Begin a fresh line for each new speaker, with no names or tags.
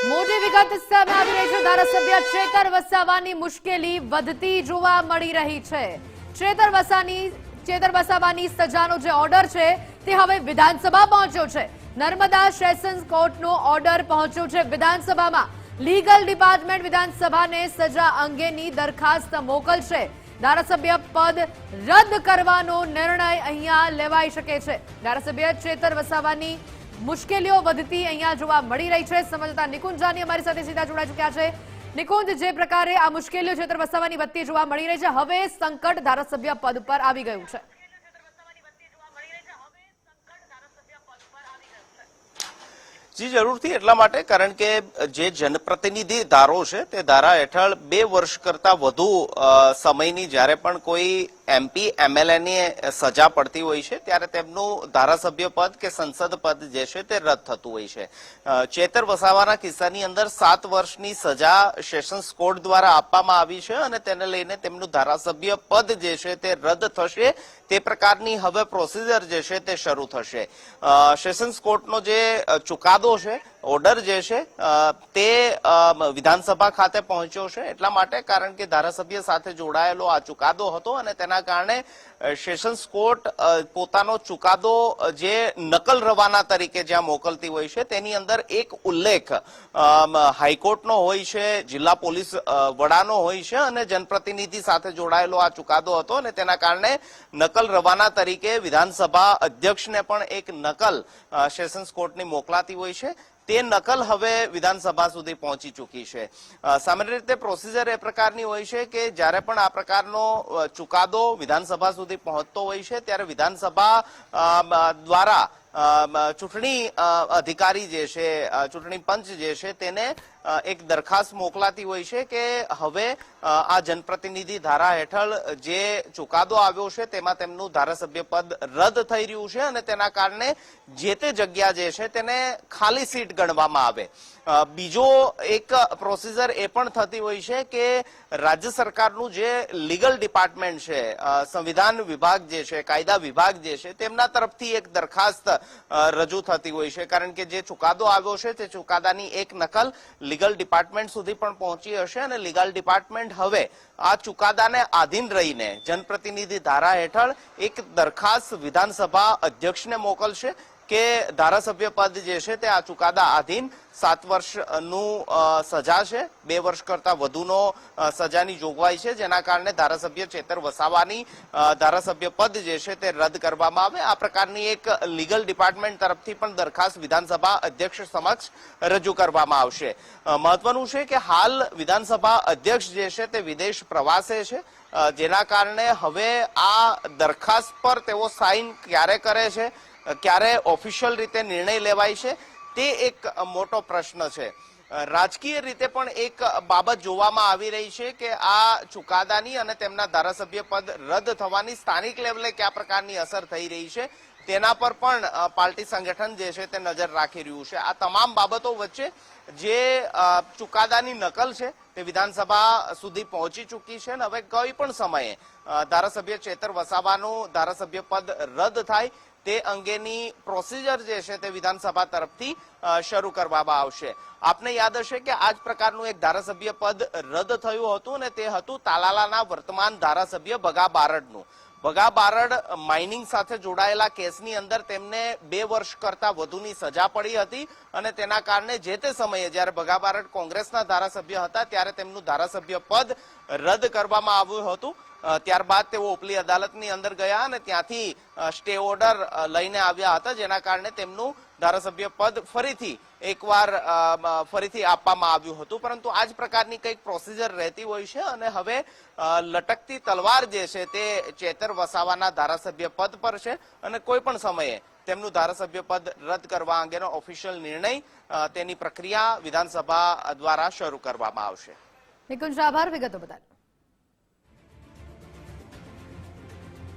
મોટી વિગત સામે આવી રહી છે। ધારાસભ્ય ચેતર વસાવાની મુશ્કેલી વધતી જોવા મળી રહી છે। ચેતર વસાવાની સજાનો જે ઓર્ડર છે તે હવે વિધાનસભા પહોંચ્યો છે। નર્મદા સેશન્સ કોર્ટનો ઓર્ડર પહોંચ્યો છે વિધાનસભામાં। લીગલ ડિપાર્ટમેન્ટ વિધાનસભાને સજા અંગેની દરખાસ્ત મોકલશે। ધારાસભ્ય પદ રદ કરવાનો નિર્ણય અહીંયા લેવાઈ શકે છે। ધારાસભ્ય ચેતર વસાવાની મુશ્કેલીઓ વધતી અહીંયા જોવા મળી રહી છે। સમજતા નિકુંજ જાની અમારી સાથે સીધા જોડાઈ ચૂક્યા છે। નિકુંજ, જે પ્રકારે આ મુશ્કેલીઓ ચેતર વસાવાની વધતી જોવા મળી રહી છે, હવે સંકટ ધારાસભ્ય પદ પર આવી ગયું છે।
જી જરૂરથી, એટલા માટે કારણ કે જે જનપ્રતિનિધિ ધારો છે તે ધારા હેઠળ 2 વર્ષ કરતા વધુ સમયની જ્યારે પણ કોઈ એમપી એમએલએ ની સજા પડતી હોય છે ત્યારે તેમનું ધારાસભ્ય પદ કે સંસદ પદ જે છે તે રદ થતું હોય છે। ચેતર વસાવાના કિસ્સાની અંદર 7 વર્ષની સજા સેશન્સ કોર્ટ દ્વારા આપવામાં આવી છે અને તેને લઈને તેમનું ધારાસભ્ય પદ જે છે તે રદ થશે। તે પ્રકારની હવે પ્રોસિજર જે છે તે શરૂ થશે। સેશન્સ કોર્ટનો જે ચુકાદો છે, ઓર્ડર જે છે તે વિધાનસભા ખાતે પહોંચ્યો છે એટલા માટે કારણ કે ધારાસભ્ય સાથે જોડાયેલો આ ચુકાદો હતો અને તેના કારણે સેશન્સ કોર્ટ પોતાનો ચુકાદો જે નકલ રવાના તરીકે જ્યાં મોકલતી હોય છે તેની અંદર એક ઉલ્લેખ હાઈકોર્ટનો હોય છે, જિલ્લા પોલીસ વડાનો હોય છે અને જનપ્રતિનિધિ સાથે જોડાયેલો આ ચુકાદો હતો અને તેના કારણે નકલ રવાના તરીકે વિધાનસભા અધ્યક્ષને પણ એક નકલ સેશન્સ કોર્ટની મોકલાતી હોય છે। તે નકલ હવે વિધાનસભા સુધી પહોંચી ચૂકી છે। સામાન્ય રીતે પ્રોસિજર એ પ્રકારની હોય છે કે જ્યારે પણ આ પ્રકારનો ચુકાદો વિધાનસભા સુધી પહોંચતો હોય છે ત્યારે વિધાનસભા દ્વારા ચૂંટણી અધિકારી જે છે, ચૂંટણી પંચ જે છે તેને એક દરખાસ્ત મોકલાતી હોય છે કે હવે આ જનપ્રતિનિધિ ધારા હેઠળ જે ચુકાદો આવ્યો છે તેમાં તેમનું ધારાસભ્ય પદ રદ થઈ રહ્યું છે અને તેના કારણે જે તે જગ્યા જે છે તેને ખાલી સીટ ગણવામાં આવે। બીજો એક પ્રોસિજર એ પણ થતી હોય છે કે રાજ્ય સરકારનું જે લીગલ ડિપાર્ટમેન્ટ છે, સંવિધાન વિભાગ જે છે, કાયદા વિભાગ જે છે તેમના તરફથી એક દરખાસ્ત રજૂ થતી હોય છે કારણ કે જે ચુકાદો આવ્યો છે તે ચુકાદાની એક નકલ લીગલ ડિપાર્ટમેન્ટ સુધી પણ પહોંચી હશે અને લીગલ ડિપાર્ટમેન્ટ હવે આ ચુકાદાને આધીન રહીને જનપ્રતિનિધિ ધારા હેઠળ એક દરખાસ્ત વિધાનસભા અધ્યક્ષને મોકલશે કે ધારાસભ્ય પદ જે છે તે આ ચુકાદા આધીન 7 વર્ષનું સજા છે, 2 વર્ષ કરતા વધુનો સજાની જોગવાઈ છે જેના કારણે ધારાસભ્ય ચેતર વસાવાની ધારાસભ્ય પદ જે છે તે રદ કરવામાં આવે। આ પ્રકારની એક લીગલ ડિપાર્ટમેન્ટ તરફથી પણ દરખાસ્ત વિધાનસભા અધ્યક્ષ સમક્ષ રજૂ કરવામાં આવશે। મહત્વનું છે કે હાલ વિધાનસભા અધ્યક્ષ જે છે તે વિદેશ પ્રવાસે છે જેના કારણે હવે આ દરખાસ્ત પર તેઓ સાઇન ક્યારે કરે છે, ક્યારે ઓફિશિયલ રીતે નિર્ણય લેવાય છે તે એક મોટો પ્રશ્ન છે। રાજકીય રીતે પણ એક બાબત જોવામાં આવી રહી છે કે આ ચુકાદાની અને તેમના ધારાસભ્ય પદ રદ થવાની સ્થાનિક લેવલે કયા પ્રકારની અસર થઈ રહી છે તેના પર પણ પાર્ટી સંગઠન જે છે તે નજર રાખી રહ્યું છે। આ તમામ બાબતો વચ્ચે જે ચુકાદાની નકલ છે તે વિધાનસભા સુધી પહોંચી ચૂકી છે અને હવે કોઈ પણ સમયે ધારાસભ્ય ચેતર વસાવાનું ધારાસભ્ય પદ રદ થાય તે અંગેની પ્રોસિજર જે છે તે વિધાનસભા તરફથી શરૂ કરવામાં આવશે। આપને યાદ હશે કે આ જ પ્રકારનું એક ધારાસભ્ય પદ રદ થયું હતું અને તે હતું તાલાલાના વર્તમાન ધારાસભ્ય ભગા બારડનું। ભગા બારડ માઇનિંગ સાથે જોડાયેલા કેસની અંદર તેમને 2 વર્ષ કરતા વધુની સજા પડી હતી અને તેના કારણે જે તે સમયે જ્યારે ભગા બારડ કોંગ્રેસના ધારાસભ્ય હતા ત્યારે તેમનું ધારાસભ્ય પદ રદ કરવામાં આવ્યું હતું। ત્યારબાદ તેઓ ઉપલી અદાલતની અંદર ગયા અને ત્યાંથી સ્ટે ઓર્ડર લઈને આવ્યા હતા જેના કારણે તેમનું ધારાસભ્ય પદ ફરીથી એકવાર ફરીથી આપવામાં આવ્યું હતું, પરંતુ આ જ પ્રકારની કંઈક પ્રોસિજર રહેતી હોય છે અને હવે લટકતી તલવાર જે છે તે ચેતર વસાવાના ધારાસભ્ય પદ પર છે અને કોઈ પણ સમયે તેમનું ધારાસભ્ય પદ રદ કરવા અંગેનો ઓફિશિયલ નિર્ણય તેની પ્રક્રિયા વિધાનસભા દ્વારા શરૂ કરવામાં આવશે।
નિકુંજ, આભાર વિગતો બદલ।